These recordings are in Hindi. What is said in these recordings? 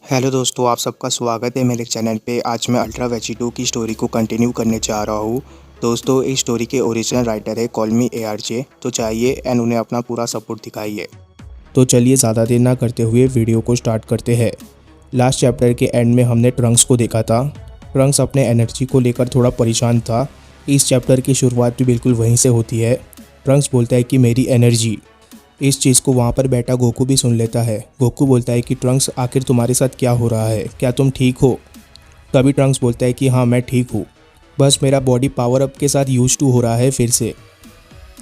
हेलो दोस्तों, आप सबका स्वागत है मेरे चैनल पे। आज मैं अल्ट्रा वेजिटो की स्टोरी को कंटिन्यू करने जा रहा हूँ। दोस्तों, इस स्टोरी के ओरिजिनल राइटर है कॉल मी ARJ। तो चाहिए एंड उन्हें अपना पूरा सपोर्ट दिखाइए। तो चलिए ज़्यादा देर ना करते हुए वीडियो को स्टार्ट करते हैं। लास्ट चैप्टर के एंड में हमने ट्रंक्स को देखा था। ट्रंक्स अपने एनर्जी को लेकर थोड़ा परेशान था। इस चैप्टर की शुरुआत भी बिल्कुल वहीं से होती है। ट्रंक्स बोलता है कि मेरी एनर्जी। इस चीज़ को वहाँ पर बैठा गोकू भी सुन लेता है। गोकू बोलता है कि ट्रंक्स, आखिर तुम्हारे साथ क्या हो रहा है? क्या तुम ठीक हो? तभी ट्रंक्स बोलता है कि हाँ, मैं ठीक हूँ। बस मेरा बॉडी पावर अप के साथ यूज टू हो रहा है फिर से।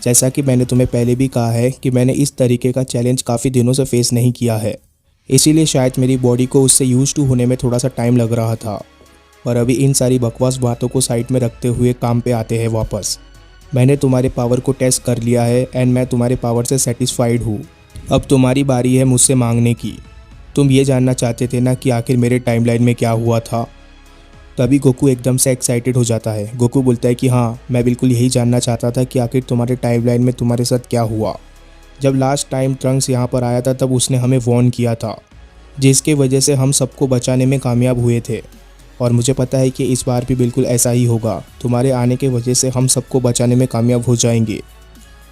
जैसा कि मैंने तुम्हें पहले भी कहा है कि मैंने इस तरीके का चैलेंज काफ़ी दिनों से फेस नहीं किया है, इसीलिए शायद मेरी बॉडी को उससे यूज टू होने में थोड़ा सा टाइम लग रहा था। और अभी इन सारी बकवास बातों को साइड में रखते हुए काम पे आते हैं वापस। मैंने तुम्हारे पावर को टेस्ट कर लिया है एंड मैं तुम्हारे पावर से सेटिस्फाइड हूँ। अब तुम्हारी बारी है मुझसे मांगने की। तुम ये जानना चाहते थे ना कि आखिर मेरे टाइमलाइन में क्या हुआ था। तभी गोकू एकदम से एक्साइटेड हो जाता है। गोकू बोलता है कि हाँ, मैं बिल्कुल यही जानना चाहता था कि आखिर तुम्हारे टाइमलाइन में तुम्हारे साथ क्या हुआ। जब लास्ट टाइम ट्रंक्स यहाँ पर आया था तब उसने हमें वॉर्न किया था, जिसके वजह से हम सबको बचाने में कामयाब हुए थे। और मुझे पता है कि इस बार भी बिल्कुल ऐसा ही होगा। तुम्हारे आने के वजह से हम सबको बचाने में कामयाब हो जाएंगे।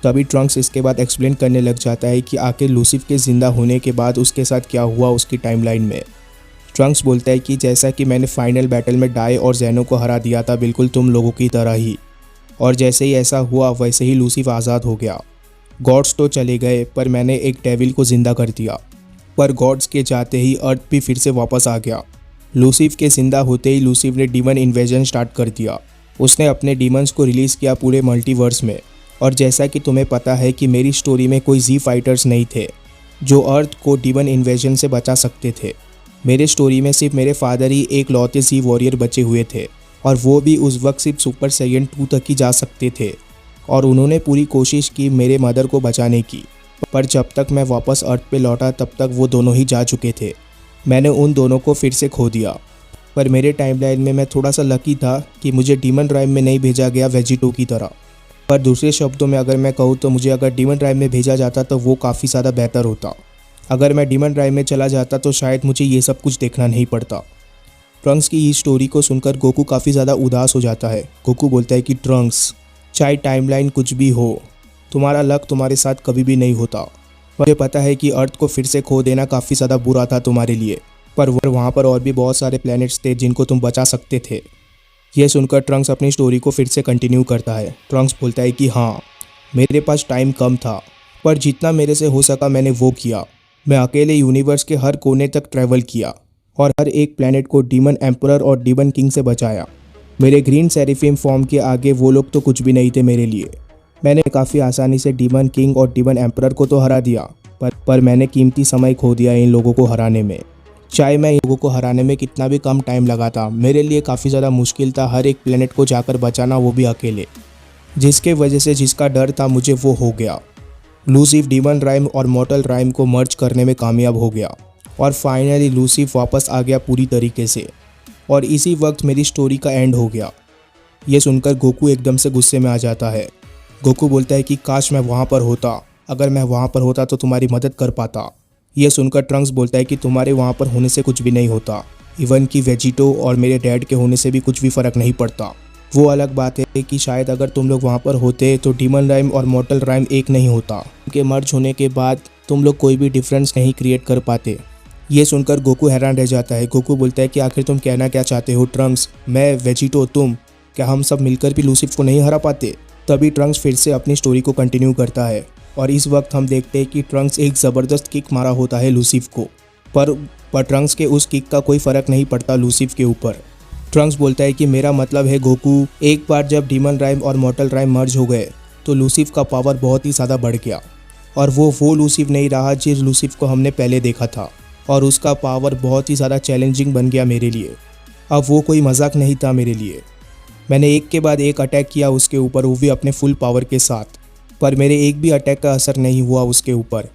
तभी ट्रंक्स इसके बाद एक्सप्लेन करने लग जाता है कि आखिर लूसिफ के ज़िंदा होने के बाद उसके साथ क्या हुआ उसकी टाइमलाइन में। ट्रंक्स बोलता है कि जैसा कि मैंने फाइनल बैटल में डाई और जैनो को हरा दिया था, बिल्कुल तुम लोगों की तरह ही। और जैसे ही ऐसा हुआ वैसे ही लूसिफ आज़ाद हो गया। गॉड्स तो चले गए पर मैंने एक डेविल को ज़िंदा कर दिया। पर गॉड्स के जाते ही अर्थ भी फिर से वापस आ गया। लूसिफ के जिंदा होते ही लूसिफ ने डीमन इन्वेजन स्टार्ट कर दिया। उसने अपने डीमंस को रिलीज़ किया पूरे मल्टीवर्स में। और जैसा कि तुम्हें पता है कि मेरी स्टोरी में कोई जी फाइटर्स नहीं थे जो अर्थ को डीमन इन्वेजन से बचा सकते थे। मेरे स्टोरी में सिर्फ मेरे फादर ही एक लौते जी वॉरियर बचे हुए थे, और वो भी उस वक्त सिर्फ सुपर सैयन 2 तक ही जा सकते थे। और उन्होंने पूरी कोशिश की मेरे मदर को बचाने की, पर जब तक मैं वापस अर्थ पे लौटा तब तक वो दोनों ही जा चुके थे। मैंने उन दोनों को फिर से खो दिया। पर मेरे टाइमलाइन में मैं थोड़ा सा लकी था कि मुझे डीमन राइम में नहीं भेजा गया वेजिटो की तरह। पर दूसरे शब्दों में अगर मैं कहूँ तो मुझे अगर डीमन राइम में भेजा जाता तो वो काफ़ी ज़्यादा बेहतर होता। अगर मैं डीमन राइम में चला जाता तो शायद मुझे ये सब कुछ देखना नहीं पड़ता। ट्रंक्स की इस स्टोरी को सुनकर गोकू काफ़ी ज़्यादा उदास हो जाता है। गोकू बोलता है कि ट्रंक्स, चाहे टाइमलाइन कुछ भी हो, तुम्हारा लक तुम्हारे साथ कभी भी नहीं होता। मुझे पता है कि अर्थ को फिर से खो देना काफ़ी ज़्यादा बुरा था तुम्हारे लिए, पर वहाँ पर और भी बहुत सारे प्लैनेट्स थे जिनको तुम बचा सकते थे। यह सुनकर ट्रंक्स अपनी स्टोरी को फिर से कंटिन्यू करता है। ट्रंक्स बोलता है कि हाँ, मेरे पास टाइम कम था, पर जितना मेरे से हो सका मैंने वो किया। मैं अकेले यूनिवर्स के हर कोने तक ट्रैवल किया और हर एक प्लैनेट को डीमन एम्परर और डीमन किंग से बचाया। मेरे ग्रीन सेरिफिम फॉर्म के आगे वो लोग तो कुछ भी नहीं थे मेरे लिए। मैंने काफ़ी आसानी से डीमन किंग और डीमन एम्परर को तो हरा दिया, पर मैंने कीमती समय खो दिया इन लोगों को हराने में। चाहे मैं इन लोगों को हराने में कितना भी कम टाइम लगा था, मेरे लिए काफ़ी ज़्यादा मुश्किल था हर एक प्लेनेट को जाकर बचाना, वो भी अकेले। जिसके वजह से जिसका डर था मुझे वो हो गया। लूसिफ डीमन राइम और मॉर्टल राइम को मर्ज करने में कामयाब हो गया और फाइनली लूसिफ वापस आ गया पूरी तरीके से। और इसी वक्त मेरी स्टोरी का एंड हो गया। ये सुनकर गोकू एकदम से गुस्से में आ जाता है। गोकू बोलता है कि काश मैं वहाँ पर होता। अगर मैं वहाँ पर होता तो तुम्हारी मदद कर पाता। यह सुनकर ट्रंक्स बोलता है कि तुम्हारे वहाँ पर होने से कुछ भी नहीं होता। इवन कि वेजिटो और मेरे डैड के होने से भी कुछ भी फ़र्क नहीं पड़ता। वो अलग बात है कि शायद अगर तुम लोग वहाँ पर होते तो डीमन राइम और मॉर्टल राइम एक नहीं होता। उनके मर्ज होने के बाद तुम लोग कोई भी डिफरेंस नहीं क्रिएट कर पाते। ये सुनकर गोकू हैरान रह जाता है। गोकू बोलता है कि आखिर तुम कहना क्या चाहते हो ट्रंक्स? मैं, वेजिटो, तुम, क्या हम सब मिलकर भी लूसिफ को नहीं हरा पाते? तभी ट्रंक्स फिर से अपनी स्टोरी को कंटिन्यू करता है और इस वक्त हम देखते हैं कि ट्रंक्स एक ज़बरदस्त किक मारा होता है लूसिफ को, पर ट्रंक्स के उस किक का कोई फ़र्क नहीं पड़ता लूसिफ के ऊपर। ट्रंक्स बोलता है कि मेरा मतलब है गोकू, एक बार जब डीमन राइम और मॉर्टल राइम मर्ज हो गए तो लूसिफ का पावर बहुत ही ज़्यादा बढ़ गया और वो लूसिफ नहीं रहा जिस लूसिफ को हमने पहले देखा था, और उसका पावर बहुत ही ज़्यादा चैलेंजिंग बन गया मेरे लिए। अब वो कोई मजाक नहीं था मेरे लिए। मैंने एक के बाद एक अटैक किया उसके ऊपर, वो भी अपने फुल पावर के साथ, पर मेरे एक भी अटैक का असर नहीं हुआ उसके ऊपर।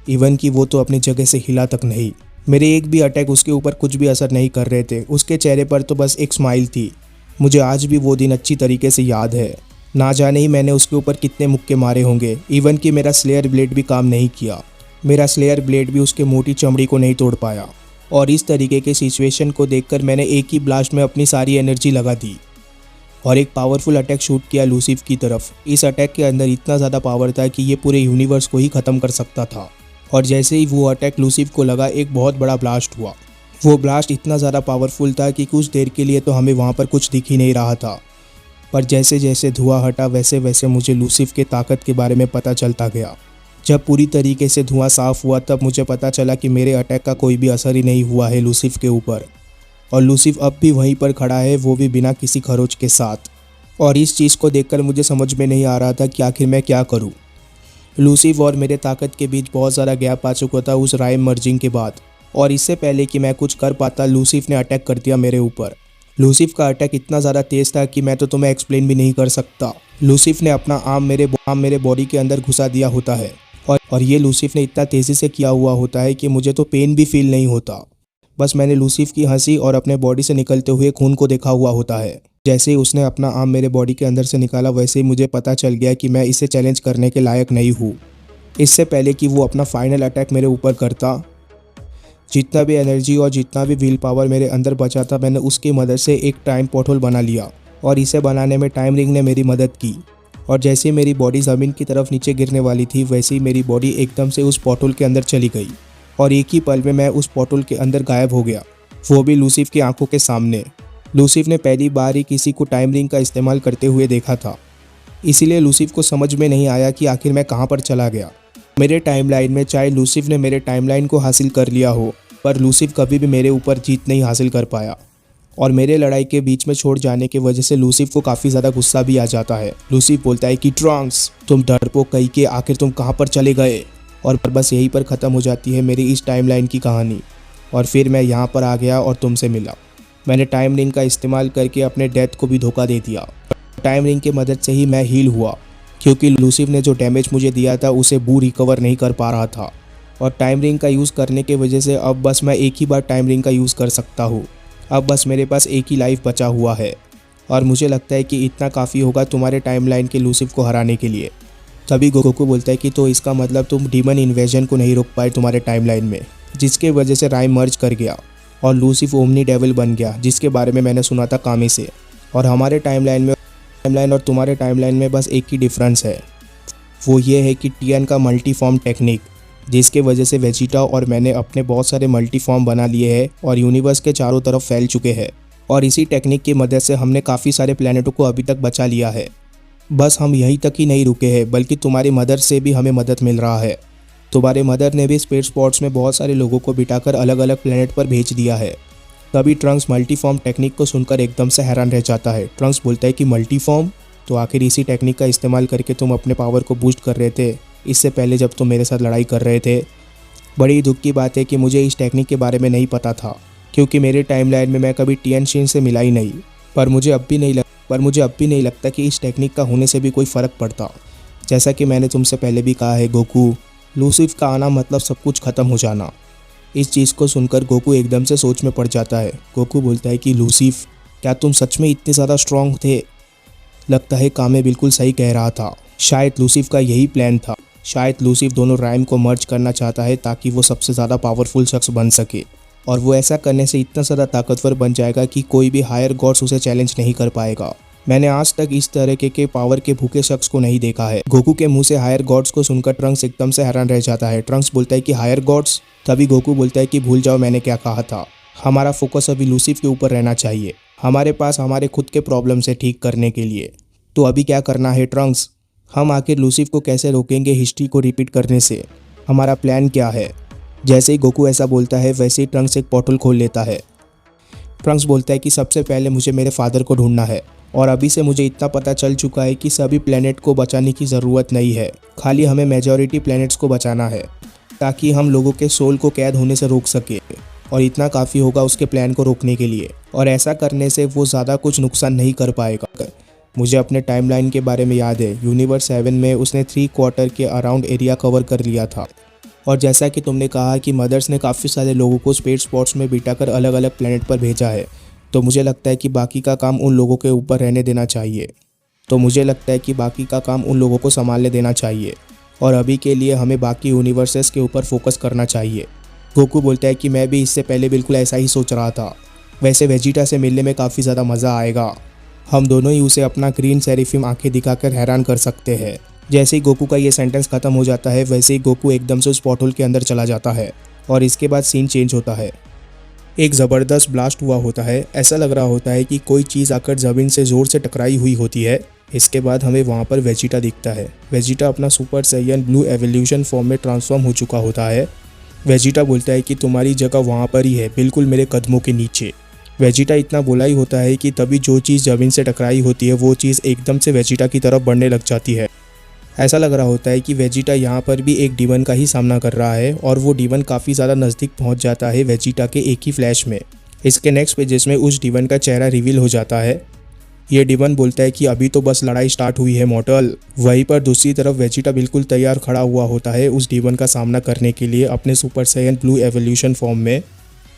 इवन कि वो तो अपनी जगह से हिला तक नहीं। मेरे एक भी अटैक उसके ऊपर कुछ भी असर नहीं कर रहे थे। उसके चेहरे पर तो बस एक स्माइल थी। मुझे आज भी वो दिन अच्छी तरीके से याद है। ना जाने ही मैंने उसके ऊपर कितने मुक्के मारे होंगे। इवन कि मेरा स्लेयर ब्लेड भी काम नहीं किया। मेरा स्लेयर ब्लेड भी उसके मोटी चमड़ी को नहीं तोड़ पाया। और इस तरीके के सिचुएशन को देखकर मैंने एक ही ब्लास्ट में अपनी सारी एनर्जी लगा दी और एक पावरफुल अटैक शूट किया लूसिफ की तरफ। इस अटैक के अंदर इतना ज़्यादा पावर था कि ये पूरे यूनिवर्स को ही ख़त्म कर सकता था। और जैसे ही वो अटैक लूसिफ को लगा, एक बहुत बड़ा ब्लास्ट हुआ। वो ब्लास्ट इतना ज़्यादा पावरफुल था कि कुछ देर के लिए तो हमें वहाँ पर कुछ दिख ही नहीं रहा था, पर जैसे जैसे धुआं हटा वैसे वैसे मुझे लूसिफ के ताकत के बारे में पता चलता गया। जब पूरी तरीके से धुआं साफ़ हुआ तब मुझे पता चला कि मेरे अटैक का कोई भी असर ही नहीं हुआ है लूसिफ के ऊपर, और लूसिफ अब भी वहीं पर खड़ा है, वो भी बिना किसी खरोच के साथ। और इस चीज़ को देखकर मुझे समझ में नहीं आ रहा था कि आखिर मैं क्या करूं। लूसिफ और मेरे ताकत के बीच बहुत सारा गैप आ चुका था उस राइम मर्जिंग के बाद, और इससे पहले कि मैं कुछ कर पाता लूसिफ ने अटैक कर दिया मेरे ऊपर। लूसिफ का अटैक इतना ज़्यादा तेज़ था कि मैं तो तुम्हें एक्सप्लेन भी नहीं कर सकता। लूसिफ ने अपना आर्म मेरे बॉडी के अंदर घुसा दिया होता है, और ये लूसिफ ने इतना तेज़ी से किया हुआ होता है कि मुझे तो पेन भी फील नहीं होता। बस मैंने लूसिफ की हंसी और अपने बॉडी से निकलते हुए खून को देखा हुआ होता है। जैसे ही उसने अपना आर्म मेरे बॉडी के अंदर से निकाला वैसे ही मुझे पता चल गया कि मैं इसे चैलेंज करने के लायक नहीं हूँ। इससे पहले कि वो अपना फाइनल अटैक मेरे ऊपर करता, जितना भी एनर्जी और जितना भी व्हील पावर मेरे अंदर बचा था, मैंने उसकी मदद से एक टाइम पोर्टल बना लिया, और इसे बनाने में टाइम रिंग ने मेरी मदद की। और जैसे ही मेरी बॉडी ज़मीन की तरफ नीचे गिरने वाली थी वैसे ही मेरी बॉडी एकदम से उस पोर्टल के अंदर चली गई, और एक ही पल में मैं उस पोर्टल के अंदर गायब हो गया, वो भी लूसिफ की आंखों के सामने। लूसिफ ने पहली बार ही किसी को टाइम रिंग का इस्तेमाल करते हुए देखा था, इसीलिए लूसिफ को समझ में नहीं आया कि आखिर मैं कहाँ पर चला गया। मेरे टाइमलाइन में चाहे लूसिफ ने मेरे टाइमलाइन को हासिल कर लिया हो, पर लूसिफ कभी भी मेरे ऊपर जीत नहीं हासिल कर पाया, और मेरे लड़ाई के बीच में छोड़ जाने की वजह से लूसिफ को काफ़ी ज़्यादा गुस्सा भी आ जाता है। लूसिफ बोलता है कि ट्रंक्स, तुम डरपोक कहीं के आखिर तुम कहाँ पर चले गए। और बस यहीं पर ख़त्म हो जाती है मेरी इस टाइमलाइन की कहानी। और फिर मैं यहाँ पर आ गया और तुमसे मिला। मैंने टाइम रिंग का इस्तेमाल करके अपने डेथ को भी धोखा दे दिया। टाइम रिंग की मदद से ही मैं हील हुआ, क्योंकि लूसिफ ने जो डैमेज मुझे दिया था उसे बू रिकवर नहीं कर पा रहा था। और टाइम रिंग का यूज़ करने की वजह से अब बस मैं एक ही बार टाइम रिंग का यूज़ कर सकता हूँ। अब बस मेरे पास एक ही लाइफ बचा हुआ है, और मुझे लगता है कि इतना काफ़ी होगा तुम्हारे टाइमलाइन के लूसिफ को हराने के लिए। तभी गोकू बोलता है कि तो इसका मतलब तुम डीमन इन्वेजन को नहीं रोक पाए तुम्हारे टाइमलाइन में, जिसके वजह से राइम मर्ज कर गया और लूसिफ ओमनी डेविल बन गया, जिसके बारे में मैंने सुना था कामी से। और हमारे टाइमलाइन और तुम्हारे टाइमलाइन में बस एक ही डिफरेंस है, वो ये है कि टीएन का मल्टीफॉर्म टेक्निक, जिसके वजह से वेजिटा और मैंने अपने बहुत सारे मल्टीफॉर्म बना लिए हैं और यूनिवर्स के चारों तरफ फैल चुके हैं। और इसी टेक्निक की मदद से हमने काफ़ी सारे प्लैनेटों को अभी तक बचा लिया है। बस हम यहीं तक ही नहीं रुके हैं, बल्कि तुम्हारी मदर से भी हमें मदद मिल रहा है। तुम्हारे मदर ने भी स्पेस स्पॉट्स में बहुत सारे लोगों को बिठाकर अलग अलग प्लैनेट पर भेज दिया है। तभी ट्रंक्स मल्टीफॉर्म टेक्निक को सुनकर एकदम से हैरान रह जाता है। ट्रंक्स बोलता है कि मल्टीफॉर्म, तो आखिर इसी टेक्निक का इस्तेमाल करके तुम अपने पावर को बूस्ट कर रहे थे इससे पहले जब तुम मेरे साथ लड़ाई कर रहे थे। बड़ी दुख की बात है कि मुझे इस टेक्निक के बारे में नहीं पता था, क्योंकि मेरे टाइमलाइन में मैं कभी टीएन शीन से मिला ही नहीं। पर मुझे अब भी नहीं लगता कि इस टेक्निक का होने से भी कोई फ़र्क पड़ता। जैसा कि मैंने तुमसे पहले भी कहा है गोकू, लूसिफ का आना मतलब सब कुछ ख़त्म हो जाना। इस चीज़ को सुनकर गोकू एकदम से सोच में पड़ जाता है। गोकू बोलता है कि लूसिफ, क्या तुम सच में इतने ज़्यादा स्ट्रॉन्ग थे? लगता है कामे बिल्कुल सही कह रहा था। शायद लूसिफ का यही प्लान था। शायद लूसिफ दोनों राइम को मर्ज करना चाहता है ताकि वो सबसे ज़्यादा पावरफुल शख्स बन सके, और वो ऐसा करने से इतना ज़्यादा ताकतवर बन जाएगा कि कोई भी हायर गॉड्स उसे चैलेंज नहीं कर पाएगा। मैंने आज तक इस तरह के पावर के भूखे शख्स को नहीं देखा है। गोकू के मुंह से हायर गॉड्स को सुनकर ट्रंक्स एकदम से हैरान रह जाता है। ट्रंक्स बोलता है कि हायर गॉड्स? तभी गोकू बोलता है कि भूल जाओ मैंने क्या कहा था। हमारा फोकस अभी लूसिफ के ऊपर रहना चाहिए। हमारे पास हमारे खुद के प्रॉब्लम से ठीक करने के लिए। तो अभी क्या करना है ट्रंक्स? हम आखिर लूसिफ को कैसे रोकेंगे हिस्ट्री को रिपीट करने से? हमारा प्लान क्या है? जैसे ही गोकू ऐसा बोलता है वैसे ही ट्रंक्स एक पोर्टल खोल लेता है। ट्रंक्स बोलता है कि सबसे पहले मुझे मेरे फादर को ढूंढना है, और अभी से मुझे इतना पता चल चुका है कि सभी प्लैनेट को बचाने की ज़रूरत नहीं है, खाली हमें मेजॉरिटी प्लैनेट्स को बचाना है ताकि हम लोगों के सोल को कैद होने से रोक सके, और इतना काफ़ी होगा उसके प्लान को रोकने के लिए। और ऐसा करने से वो ज़्यादा कुछ नुकसान नहीं कर पाएगा। मुझे अपने टाइमलाइन के बारे में याद है, यूनिवर्स 7 में उसने 3/4 के अराउंड एरिया कवर कर लिया था। और जैसा कि तुमने कहा कि मदर्स ने काफ़ी सारे लोगों को स्पेस स्पॉट्स में बिठाकर अलग अलग प्लैनेट पर भेजा है, तो मुझे लगता है कि बाकी का काम उन लोगों के ऊपर रहने देना चाहिए। संभालने देना चाहिए, और अभी के लिए हमें बाकी यूनिवर्सेस के ऊपर फोकस करना चाहिए। गोकू बोलता है कि मैं भी इससे पहले बिल्कुल ऐसा ही सोच रहा था। वैसे वेजिटा से मिलने में काफ़ी ज़्यादा मज़ा आएगा। हम दोनों ही उसे अपना ग्रीन सेराफिम आंखें दिखाकर हैरान कर सकते हैं। जैसे ही गोकू का ये सेंटेंस ख़त्म हो जाता है वैसे ही गोकू एकदम से उस पोर्टल के अंदर चला जाता है और इसके बाद सीन चेंज होता है। एक ज़बरदस्त ब्लास्ट हुआ होता है। ऐसा लग रहा होता है कि कोई चीज़ आकर ज़मीन से ज़ोर से टकराई हुई होती है। इसके बाद हमें वहाँ पर वेजिटा दिखता है। वेजिटा अपना super Saiyan blue evolution form में ट्रांसफॉर्म हो चुका होता है। वेजिटा बोलता है कि तुम्हारी जगह वहाँ पर ही है, बिल्कुल मेरे कदमों के नीचे। वेजिटा इतना बोला ही होता है कि तभी जो चीज़ ज़मीन से टकराई होती है वो चीज़ एकदम से वेजिटा की तरफ बढ़ने लग जाती है। ऐसा लग रहा होता है कि वेजिटा यहाँ पर भी एक डीमन का ही सामना कर रहा है और वो डीमन काफ़ी ज़्यादा नज़दीक पहुँच जाता है वेजिटा के एक ही फ्लैश में। इसके नेक्स्ट पेजेस में उस डीमन का चेहरा रिवील हो जाता है। ये डीमन बोलता है कि अभी तो बस लड़ाई स्टार्ट हुई है मॉर्टल। वहीं पर दूसरी तरफ वेजिटा बिल्कुल तैयार खड़ा हुआ होता है उस डीमन का सामना करने के लिए अपने super Saiyan blue evolution form में।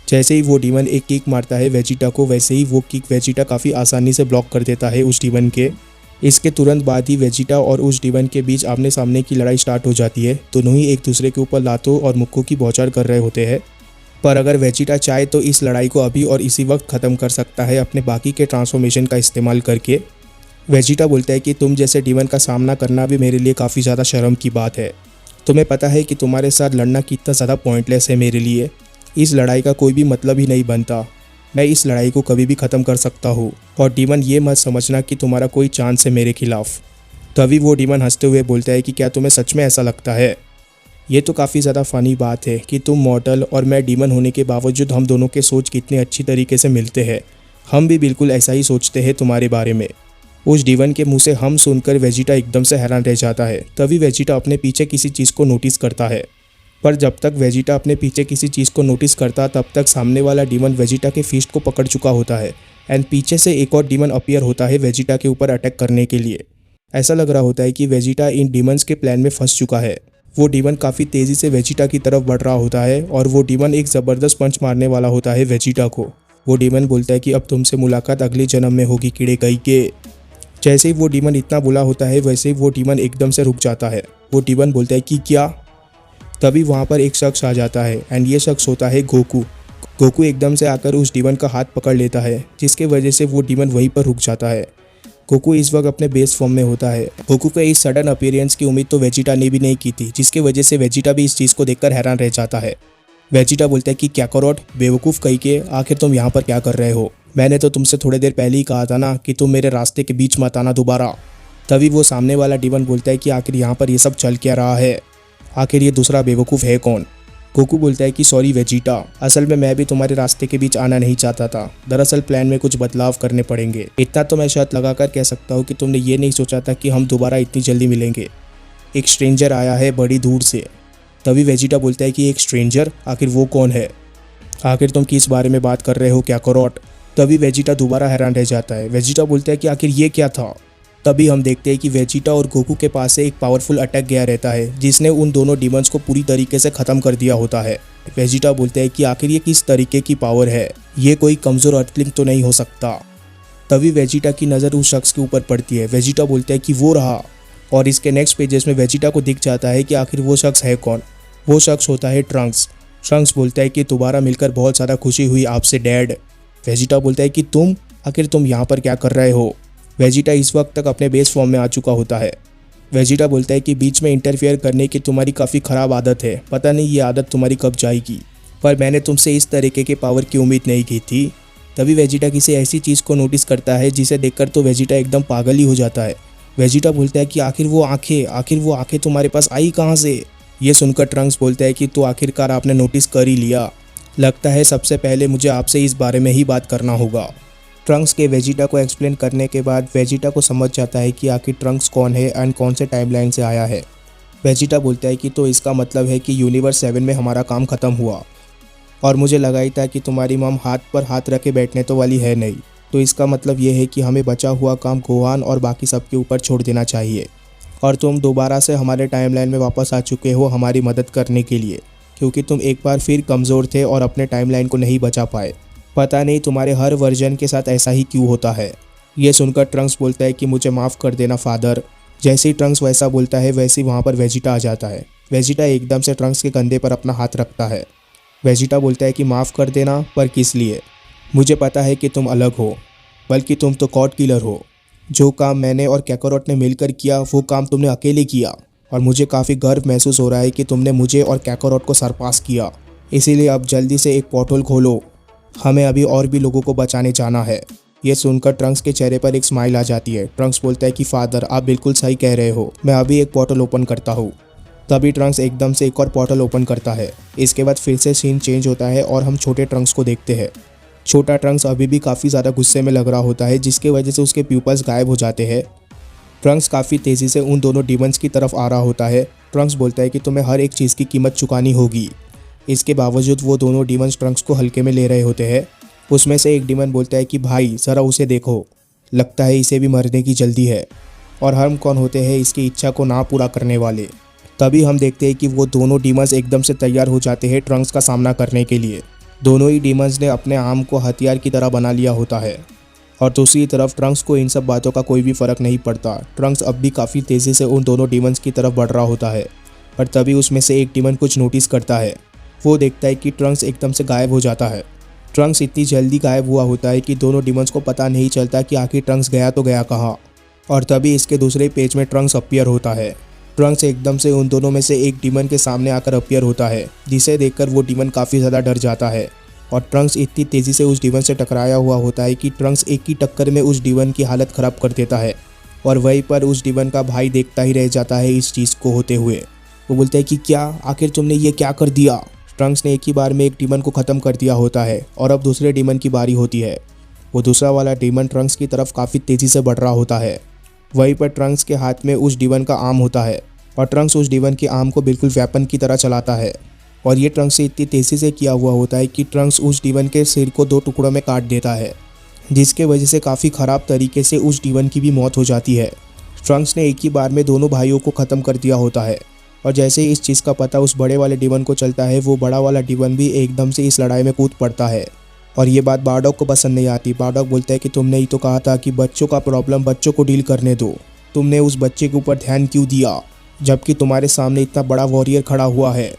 जैसे ही वो डीमन एक किक मारता है वेजिटा को, वैसे ही वो किक वेजिटा काफ़ी आसानी से ब्लॉक कर देता है उस डीमन के। इसके तुरंत बाद ही वेजिटा और उस डीमन के बीच आमने सामने की लड़ाई स्टार्ट हो जाती है। दोनों ही एक दूसरे के ऊपर लातों और मुक्कों की बौछार कर रहे होते हैं। पर अगर वेजिटा चाहे तो इस लड़ाई को अभी और इसी वक्त ख़त्म कर सकता है अपने बाकी के ट्रांसफॉर्मेशन का इस्तेमाल करके। वेजिटा बोलता है कि तुम जैसे डीमन का सामना करना भी मेरे लिए काफ़ी ज़्यादा शर्म की बात है। तुम्हें पता है कि तुम्हारे साथ लड़ना कितना ज़्यादा पॉइंटलेस है मेरे लिए। इस लड़ाई का कोई भी मतलब ही नहीं बनता। मैं इस लड़ाई को कभी भी ख़त्म कर सकता हूँ और डीमन ये मत समझना कि तुम्हारा कोई चांस है मेरे खिलाफ। तभी वो डीमन हंसते हुए बोलता है कि क्या तुम्हें सच में ऐसा लगता है? ये तो काफ़ी ज़्यादा फ़नी बात है कि तुम मॉर्टल और मैं डीमन होने के बावजूद हम दोनों के सोच कितने अच्छी तरीके से मिलते हैं। हम भी बिल्कुल ऐसा ही सोचते हैं तुम्हारे बारे में। उस डीमन के मुंह से हम सुनकर वेजिटा एकदम से हैरान रह जाता है। तभी वेजिटा अपने पीछे किसी चीज़ को नोटिस करता है। पर जब तक वेजिटा अपने पीछे किसी चीज़ को नोटिस करता तब तक सामने वाला डीमन वेजिटा के फिस्ट को पकड़ चुका होता है एंड पीछे से एक और डीमन अपीयर होता है वेजिटा के ऊपर अटैक करने के लिए। ऐसा लग रहा होता है कि वेजिटा इन डीमंस के प्लान में फंस चुका है। वो डीमन काफ़ी तेज़ी से वेजिटा की तरफ बढ़ रहा होता है और वो डीमन एक ज़बरदस्त पंच मारने वाला होता है वेजिटा को। वो डीमन बोलता है कि अब तुमसे मुलाकात अगले जन्म में होगी कीड़े कई के। जैसे ही वो डीमन इतना बोला होता है वैसे ही वो डीमन एकदम से रुक जाता है। वो डीमन बोलता है कि क्या? तभी वहाँ पर एक शख्स आ जाता है एंड ये शख्स होता है गोकू। गोकू एकदम से आकर उस डीमन का हाथ पकड़ लेता है जिसके वजह से वो डीमन वहीं पर रुक जाता है। गोकू इस वक्त अपने बेस फॉर्म में होता है। गोकू के इस सडन अपीयरेंस की उम्मीद तो वेजिटा ने भी नहीं की थी, जिसकी वजह से वेजिटा भी इस चीज़ को देखकर हैरान रह जाता है। वेजिटा बोलता है कि क्या करोट, बेवकूफ़ कहीं के, आखिर तुम यहाँ पर क्या कर रहे हो? मैंने तो तुमसे थोड़ी देर पहले ही कहा था ना कि तुम मेरे रास्ते के बीच मत आना दोबारा। तभी वो सामने वाला डीमन बोलता है कि आखिर यहाँ पर ये सब चल क्या रहा है? आखिर ये दूसरा बेवकूफ़ है कौन? गोकू बोलता है कि सॉरी वेजिटा, असल में मैं भी तुम्हारे रास्ते के बीच आना नहीं चाहता था। दरअसल प्लान में कुछ बदलाव करने पड़ेंगे। इतना तो मैं शर्त लगाकर कह सकता हूँ कि तुमने ये नहीं सोचा था कि हम दोबारा इतनी जल्दी मिलेंगे। एक स्ट्रेंजर आया है बड़ी दूर से। तभी वेजिटा बोलता है कि एक स्ट्रेंजर? आखिर वो कौन है? आखिर तुम किस बारे में बात कर रहे हो क्या करोट? तभी वेजिटा दोबारा हैरान रह जाता है। वेजिटा बोलता है कि आखिर ये क्या था? तभी हम देखते हैं कि वेजिटा और गोकू के पास से एक पावरफुल अटैक गया रहता है जिसने उन दोनों डीमंस को पूरी तरीके से ख़त्म कर दिया होता है। वेजिटा बोलता है कि आखिर ये किस तरीके की पावर है? ये कोई कमज़ोर अर्थलिंग तो नहीं हो सकता। तभी वेजिटा की नज़र उस शख्स के ऊपर पड़ती है। वेजिटा बोलता है कि वो रहा, और इसके नेक्स्ट पेजेस में वेजिटा को दिख जाता है कि आखिर वो शख्स है कौन। वो शख्स होता है ट्रंक्स। ट्रंक्स बोलता है कि दोबारा मिलकर बहुत ज़्यादा खुशी हुई आपसे डैड। वेजिटा बोलता है कि तुम, आखिर तुम यहाँ पर क्या कर रहे हो? वेजिटा इस वक्त तक अपने बेस फॉर्म में आ चुका होता है। वेजिटा बोलता है कि बीच में इंटरफेयर करने की तुम्हारी काफ़ी ख़राब आदत है, पता नहीं ये आदत तुम्हारी कब जाएगी, पर मैंने तुमसे इस तरीके के पावर की उम्मीद नहीं की थी। तभी वेजिटा किसी ऐसी चीज़ को नोटिस करता है जिसे देखकर तो वेजिटा एकदम पागल ही हो जाता है। वेजिटा बोलता है कि आखिर वो आंखें तुम्हारे पास आई कहाँ से? ये सुनकर ट्रंक्स बोलता है कि तो आखिरकार आपने नोटिस कर ही लिया। लगता है सबसे पहले मुझे आपसे इस बारे में ही बात करना होगा। ट्रंक्स के वेजिटा को एक्सप्लेन करने के बाद वेजिटा को समझ जाता है कि आखिर ट्रंक्स कौन है एंड कौन से टाइमलाइन से आया है। वेजिटा बोलता है कि तो इसका मतलब है कि यूनिवर्स 7 में हमारा काम ख़त्म हुआ, और मुझे लगा ही था कि तुम्हारी मम हाथ पर हाथ रखे बैठने तो वाली है नहीं, तो इसका मतलब ये है कि हमें बचा हुआ काम गोहान और बाकी सबके ऊपर छोड़ देना चाहिए, और तुम दोबारा से हमारे टाइमलाइन में वापस आ चुके हो हमारी मदद करने के लिए, क्योंकि तुम एक बार फिर कमज़ोर थे और अपने टाइमलाइन को नहीं बचा पाए। पता नहीं तुम्हारे हर वर्जन के साथ ऐसा ही क्यों होता है। ये सुनकर ट्रंक्स बोलता है कि मुझे माफ़ कर देना फादर। जैसे ही ट्रंक्स वैसा बोलता है वैसे ही वहाँ पर वेजिटा आ जाता है। वेजिटा एकदम से ट्रंक्स के कंधे पर अपना हाथ रखता है। वेजिटा बोलता है कि माफ़ कर देना, पर किस लिए? मुझे पता है कि तुम अलग हो, बल्कि तुम तो कॉड किलर हो। जो काम मैंने और कैकारोट ने मिलकर किया वो काम तुमने अकेले किया, और मुझे काफ़ी गर्व महसूस हो रहा है कि तुमने मुझे और कैकारोट को सरपास किया। इसीलिए अब जल्दी से एक पोर्टल खोलो, हमें अभी और भी लोगों को बचाने जाना है। ये सुनकर ट्रंक्स के चेहरे पर एक स्माइल आ जाती है। ट्रंक्स बोलता है कि फादर, आप बिल्कुल सही कह रहे हो, मैं अभी एक पोर्टल ओपन करता हूँ। तभी ट्रंक्स एकदम से एक और पोर्टल ओपन करता है। इसके बाद फिर से सीन चेंज होता है और हम छोटे ट्रंक्स को देखते हैं। छोटा ट्रंक्स अभी भी काफ़ी ज़्यादा गुस्से में लग रहा होता है, जिसकी वजह से उसके प्यूपल्स गायब हो जाते हैं। ट्रंक्स काफ़ी तेज़ी से उन दोनों डीमंस की तरफ आ रहा होता है। ट्रंक्स बोलता है कि तुम्हें हर एक चीज़ की कीमत चुकानी होगी। इसके बावजूद वो दोनों डीमंस ट्रंक्स को हल्के में ले रहे होते हैं। उसमें से एक डीमन बोलता है कि भाई ज़रा उसे देखो, लगता है इसे भी मरने की जल्दी है, और हम कौन होते हैं इसकी इच्छा को ना पूरा करने वाले। तभी हम देखते हैं कि वो दोनों डीमंस एकदम से तैयार हो जाते हैं ट्रंक्स का सामना करने के लिए। दोनों ही डीमंस ने अपने आर्म को हथियार की तरह बना लिया होता है, और दूसरी तरफ ट्रंक्स को इन सब बातों का कोई भी फ़र्क नहीं पड़ता। ट्रंक्स अब भी काफ़ी तेज़ी से उन दोनों डीमंस की तरफ बढ़ रहा होता है, पर तभी उसमें से एक डीमन कुछ नोटिस करता है। वो देखता है कि ट्रंक्स एकदम से गायब हो जाता है। ट्रंक्स इतनी जल्दी गायब हुआ होता है कि दोनों डीमंस को पता नहीं चलता कि आखिर ट्रंक्स गया तो गया कहाँ। और तभी इसके दूसरे पेज में ट्रंक्स अपीयर होता है। ट्रंक्स एकदम से उन दोनों में से एक डीमन के सामने आकर अपीयर होता है, जिसे देखकर वो डीमन काफ़ी ज़्यादा डर जाता है। और ट्रंक्स इतनी तेज़ी से उस डीमन से टकराया हुआ होता है कि ट्रंक्स एक ही टक्कर में उस डीमन की हालत ख़राब कर देता है। और वहीं पर उस डीमन का भाई देखता ही रह जाता है इस चीज़ को होते हुए। वो बोलता है कि क्या, आखिर तुमने ये क्या कर दिया? ट्रंक्स ने एक ही बार में एक डीमन को ख़त्म कर दिया होता है, और अब दूसरे डीमन की बारी होती है। वो दूसरा वाला डीमन ट्रंक्स की तरफ काफ़ी तेज़ी से बढ़ रहा होता है। वहीं पर ट्रंक्स के हाथ में उस डीमन का आर्म होता है, और ट्रंक्स उस डीमन के आर्म को बिल्कुल वेपन की तरह चलाता है। और ये ट्रंक्स से इतनी तेज़ी से किया हुआ होता है कि ट्रंक्स उस डीमन के सिर को 2 टुकड़ों में काट देता है, जिसके वजह से काफ़ी ख़राब तरीके से उस डीमन की भी मौत हो जाती है। ट्रंक्स ने एक ही बार में दोनों भाइयों को ख़त्म कर दिया होता है। और जैसे ही इस चीज़ का पता उस बड़े वाले डीमन को चलता है, वो बड़ा वाला डीमन भी एकदम से इस लड़ाई में कूद पड़ता है। और ये बात बारडॉग को पसंद नहीं आती। बारडॉग बोलता है कि तुमने ही तो कहा था कि बच्चों का प्रॉब्लम बच्चों को डील करने दो, तुमने उस बच्चे के ऊपर ध्यान क्यों दिया, जबकि तुम्हारे सामने इतना बड़ा वॉरियर खड़ा हुआ है।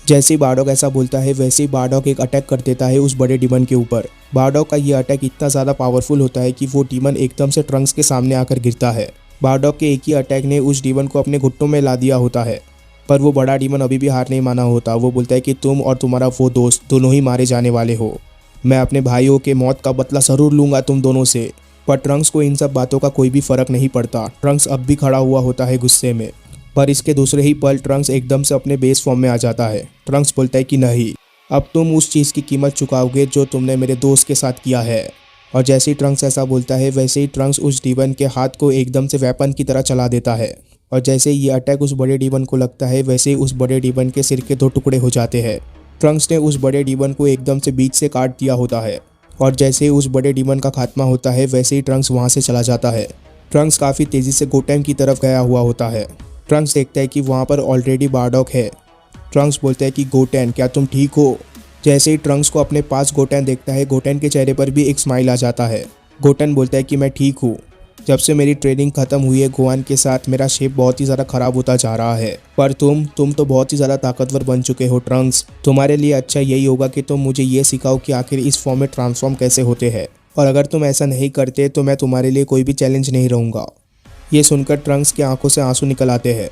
जैसे ही बारडॉग ऐसा बोलता है, वैसे ही बारडॉग एक अटैक कर देता है उस बड़े डीमन के ऊपर। बारडॉग का ये अटैक इतना ज़्यादा पावरफुल होता है कि वो डीमन एकदम से ट्रंक्स के सामने आकर गिरता है। बारडॉग के एक ही अटैक ने उस डीमन को अपने घुटनों में ला दिया होता है, पर वो बड़ा डीमन अभी भी हार नहीं माना होता। वो बोलता है कि तुम और तुम्हारा वो दोस्त दोनों ही मारे जाने वाले हो, मैं अपने भाइयों के मौत का बदला ज़रूर लूँगा तुम दोनों से। पर ट्रंक्स को इन सब बातों का कोई भी फ़र्क नहीं पड़ता। ट्रंक्स अब भी खड़ा हुआ होता है गुस्से में, पर इसके दूसरे ही पल ट्रंक्स एकदम से अपने बेस फॉर्म में आ जाता है। ट्रंक्स बोलता है कि नहीं, अब तुम उस चीज़ की कीमत चुकाओगे जो तुमने मेरे दोस्त के साथ किया है। और जैसे ही ट्रंक्स ऐसा बोलता है, वैसे ही ट्रंक्स उस डीमन के हाथ को एकदम से वेपन की तरह चला देता है। और जैसे ही ये अटैक उस बड़े डीमन को लगता है, वैसे ही उस बड़े डीमन के सिर के 2 टुकड़े हो जाते हैं। ट्रंक्स ने उस बड़े डीमन को एकदम से बीच से काट दिया होता है। और जैसे ही उस बड़े डीमन का खात्मा होता है, वैसे ही ट्रंक्स वहाँ से चला जाता है। ट्रंक्स काफ़ी तेज़ी से गोटेम की तरफ गया हुआ होता है। ट्रंक्स देखता है कि वहाँ पर ऑलरेडी बारडॉग है। ट्रंक्स बोलता है कि गोटेन, क्या तुम ठीक हो? जैसे ही ट्रंक्स को अपने पास गोटेन देखता है, गोटेन के चेहरे पर भी एक स्माइल आ जाता है। गोटेन बोलता है कि मैं ठीक हूँ, जब से मेरी ट्रेनिंग खत्म हुई है गोवान के साथ, मेरा शेप बहुत ही ज़्यादा ख़राब होता जा रहा है। पर तुम तो बहुत ही ज़्यादा ताकतवर बन चुके हो ट्रंक्स। तुम्हारे लिए अच्छा यही होगा कि तुम मुझे ये सिखाओ कि आखिर इस फॉर्म में ट्रांसफॉर्म कैसे होते हैं, और अगर तुम ऐसा नहीं करते तो मैं तुम्हारे लिए कोई भी चैलेंज नहीं रहूँगा। ये सुनकर ट्रंक्स की आंखों से आंसू निकल आते हैं।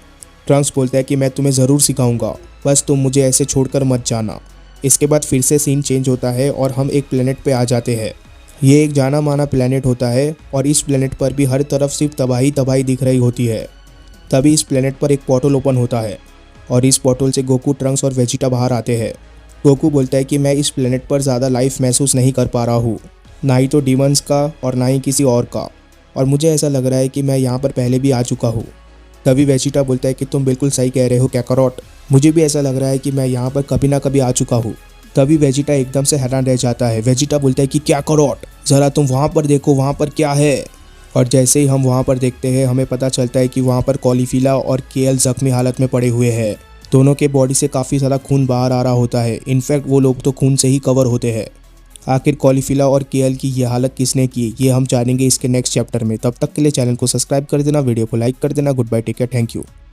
ट्रंक्स बोलता है कि मैं तुम्हें ज़रूर सिखाऊंगा, बस तुम मुझे ऐसे छोड़कर मत जाना। इसके बाद फिर से सीन चेंज होता है और हम एक प्लेनेट पे आ जाते हैं। ये एक जाना माना प्लेनेट होता है, और इस प्लेनेट पर भी हर तरफ सिर्फ तबाही तबाही दिख रही होती है। तभी इस प्लेनेट पर एक पोर्टल ओपन होता है, और इस पोर्टल से गोकू, ट्रंक्स और वेजिटा बाहर आते हैं। गोकू बोलता है कि मैं इस प्लेनेट पर ज़्यादा लाइफ महसूस नहीं कर पा रहा हूँ, ना ही तो डीमंस का और ना ही किसी और का, और मुझे ऐसा लग रहा है कि मैं यहाँ पर पहले भी आ चुका हूँ। तभी वेजिटा बोलता है कि तुम बिल्कुल सही कह रहे हो कैकारोट, मुझे भी ऐसा लग रहा है कि मैं यहाँ पर कभी ना कभी आ चुका हूँ। तभी वेजिटा एकदम से हैरान रह जाता है। वेजिटा बोलता है कि कैकारोट, ज़रा तुम वहाँ पर देखो, वहाँ पर क्या है। और जैसे ही हम वहाँ पर देखते हैं, हमें पता चलता है कि वहाँ पर कॉलीफिला और केएल जख्मी हालत में पड़े हुए हैं। दोनों के बॉडी से काफ़ी ज़्यादा खून बाहर आ रहा होता है। इनफैक्ट वो लोग तो खून से ही कवर होते हैं। आखिर कॉलीफिला और केएल की ये हालत किसने की, ये हम जानेंगे इसके नेक्स्ट चैप्टर में। तब तक के लिए चैनल को सब्सक्राइब कर देना, वीडियो को लाइक कर देना। Goodbye, take care, thank you.